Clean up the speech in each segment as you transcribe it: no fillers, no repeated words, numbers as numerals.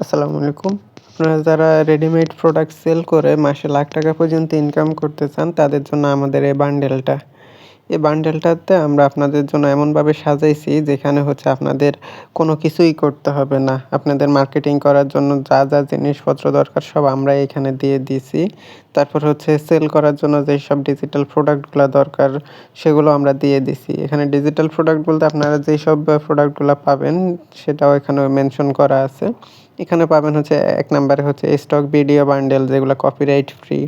আসসালামু আলাইকুম। আপনারা যারা রেডিমেড প্রোডাক্ট সেল করে মাসে লাখ টাকা পর্যন্ত ইনকাম করতে চান, তাদের জন্য আমাদের এই বান্ডেলটা। এই বান্ডেলটাতে আমরা আপনাদের জন্য এমনভাবে সাজাইছি যেখানে হচ্ছে আপনাদের কোনো কিছুই করতে হবে না। আপনাদের মার্কেটিং করার জন্য যা জিনিসপত্র দরকার সব আমরাই এখানে দিয়ে দিছি। তারপর হচ্ছে সেল করার জন্য যেসব ডিজিটাল প্রোডাক্টগুলা দরকার সেগুলো আমরা দিয়ে দিছি। এখানে ডিজিটাল প্রোডাক্ট বলতে আপনারা যেসব প্রোডাক্টগুলা পাবেন সেটাও এখানে মেনশন করা আছে। এখানে পাবেন হচ্ছে ১ নাম্বারে হচ্ছে স্টক ভিডিও বান্ডেল যেগুলা কপিরাইট ফ্রি।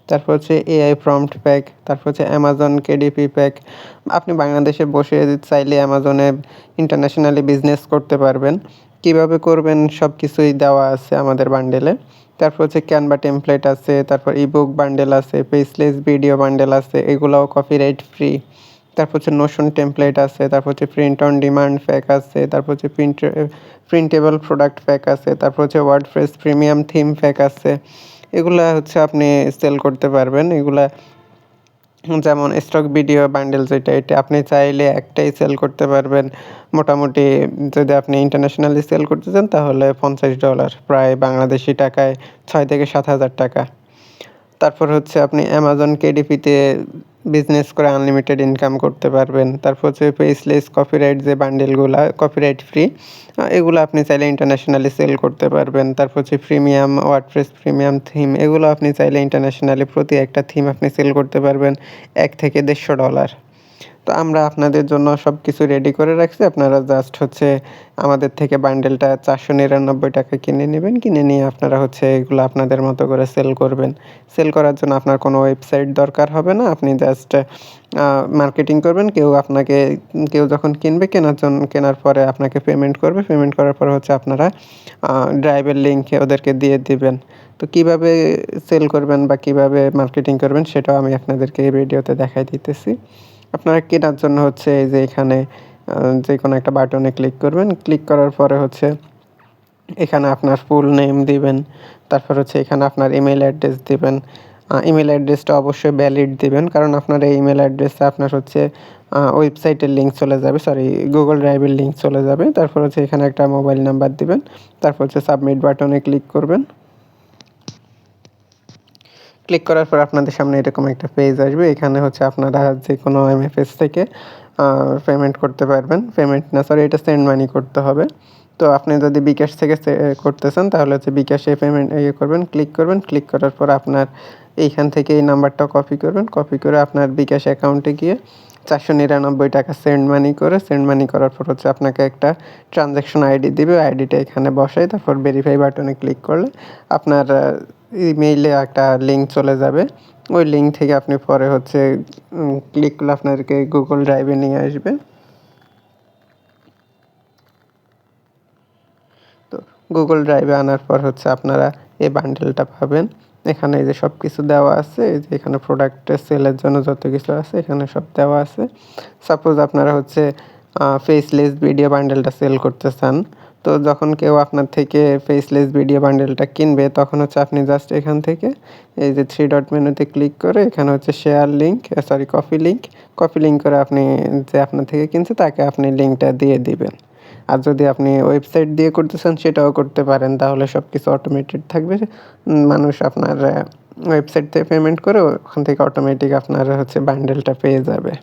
তারপর হচ্ছে এআই প্রম্পট প্যাক, তারপর হচ্ছে অ্যামাজন কেডিপি প্যাক। আপনি বাংলাদেশে বসে চাইলে অ্যামাজনে ইন্টারন্যাশনালি বিজনেস করতে পারবেন। কিভাবে করবেন সবকিছুই দেওয়া আছে আমাদের বান্ডেলে। তারপর হচ্ছে ক্যানভা টেমপ্লেট আছে, তারপর ইবুক বান্ডেল আছে, পেজলেস ভিডিও বান্ডেল আছে, এগুলাও কপিরাইট ফ্রি। তারপর হচ্ছে নোশন টেমপ্লেট আছে, তারপর হচ্ছে প্রিন্ট অন ডিমান্ড প্যাক আছে, তারপর হচ্ছে প্রিন্টেবল প্রোডাক্ট প্যাক আছে, তারপর হচ্ছে ওয়ার্ডপ্রেস প্রিমিয়াম থিম প্যাক আছে। এগুলা হচ্ছে আপনি সেল করতে পারবেন। এগুলা যেমন স্টক ভিডিও বান্ডেল যেটা, এটা আপনি চাইলে একটাই সেল করতে পারবেন। মোটামুটি যদি আপনি ইন্টারন্যাশনালি সেল করতে চান তাহলে $50, প্রায় বাংলাদেশী টাকায় ৬ থেকে ৭,০০০ টাকা। তারপর হচ্ছে আপনি অ্যামাজন কেডিপিতে বিজনেস করে আনলিমিটেড ইনকাম করতে পারবেন। তারপর হচ্ছে পেজলেস কপিরাইট যে বান্ডেলগুলা কপিরাইট ফ্রি, এগুলো আপনি চাইলে ইন্টারন্যাশনালি সেল করতে পারবেন। তারপর হচ্ছে প্রিমিয়াম ওয়ার্ডপ্রেস প্রিমিয়াম থিম, এগুলো আপনি চাইলে ইন্টারন্যাশনালি প্রতি একটা থিম আপনি সেল করতে পারবেন $১ থেকে $১৫০। তো আমরা আপনাদের জন্য সবকিছু রেডি করে রাখছি। আপনারা জাস্ট হচ্ছে আমাদের থেকে বান্ডেলটা ৳৪৯৯ কিনে নিবেন। কিনে নিয়ে আপনারা হচ্ছে এগুলো আপনাদের মতো করে সেল করবেন। সেল করার জন্য আপনার কোনো ওয়েবসাইট দরকার হবে না। আপনি জাস্ট মার্কেটিং করবেন। কেউ যখন কিনবে কেনার পরে আপনাকে পেমেন্ট করবে। পেমেন্ট করার পরে হচ্ছে আপনারা ড্রাইভের লিংক ওদেরকে দিয়ে দিবেন। তো কিভাবে সেল করবেন বা কিভাবে মার্কেটিং করবেন সেটাও আমি আপনাদেরকে এই ভিডিওতে দেখাই দিতেছি। আপনারা কেনার জন্য হচ্ছে এই যে এখানে যেকোনো একটা বাটনে ক্লিক করবেন। ক্লিক করার পরে হচ্ছে এখানে আপনার ফুল নেম দিবেন। তারপর হচ্ছে এখানে আপনার ইমেইল অ্যাড্রেস দিবেন। ইমেইল অ্যাড্রেসটা অবশ্যই ভ্যালিড দিবেন। কারণ আপনার এই ইমেইল অ্যাড্রেসে আপনার হচ্ছে ওয়েবসাইটের লিংক চলে যাবে, গুগল ড্রাইভের লিংক চলে যাবে। তারপর হচ্ছে এখানে একটা মোবাইল নাম্বার দিবেন। তারপর হচ্ছে সাবমিট বাটনে ক্লিক করবেন। ক্লিক করার পর আপনাদের সামনে এরকম একটা পেজ আসবে। এখানে হচ্ছে আপনারা যেকোনো এমএফএস থেকে পেমেন্ট করতে পারবেন। এটা সেন্ড মানি করতে হবে। তো আপনি যদি বিকাশ থেকে করতে চান তাহলে হচ্ছে বিকাশে পেমেন্ট করবেন, ক্লিক করবেন। ক্লিক করার পর আপনার এইখান থেকে এই নাম্বারটা কপি করবেন। কপি করে আপনার বিকাশ অ্যাকাউন্টে গিয়ে ৳৪৯৯ সেন্ড মানি করার পর হচ্ছে আপনাকে একটা ট্রান্সেকশন আইডি দিবে। আইডিটা এখানে বসাই তারপর ভেরিফাই বাটনে ক্লিক করলে আপনার ইমেইলে একটা লিংক চলে যাবে। ওই লিংক থেকে আপনি পরে হচ্ছে ক্লিক করলে আপনাদেরকে গুগল ড্রাইভে নিয়ে আসবে। তো গুগল ড্রাইভে আনার পর হচ্ছে আপনারা এই বান্ডেলটা পাবেন। এখানে এই যে সব কিছু দেওয়া আছে, এই যে এখানে প্রোডাক্টের সেলের জন্য যত কিছু আছে এখানে সব দেওয়া আছে। সাপোজ আপনারা হচ্ছে ফেসলেস ভিডিও বান্ডেলটা সেল করতে চান। তো যখন কেউ আপনার থেকে ফেসলেস ভিডিও বান্ডেলটা কিনবে তখন হচ্ছে আপনি জাস্ট এখান থেকে এই যে 3 ডট মেনুতে ক্লিক করে এখানে হচ্ছে শেয়ার লিঙ্ক কপি লিঙ্ক করে আপনি যে আপনার থেকে কিনছে তাকে আপনি লিঙ্কটা দিয়ে দিবেন। আর যদি আপনি ওয়েবসাইট দিয়ে করতে চান সেটাও করতে পারেন। তাহলে সবকিছু অটোমেটেড থাকবে। মানুষ আপনার ওয়েবসাইট থেকে পেমেন্ট করে ওখান থেকে অটোমেটিক আপনার হচ্ছে বান্ডেলটা পেয়ে যাবে।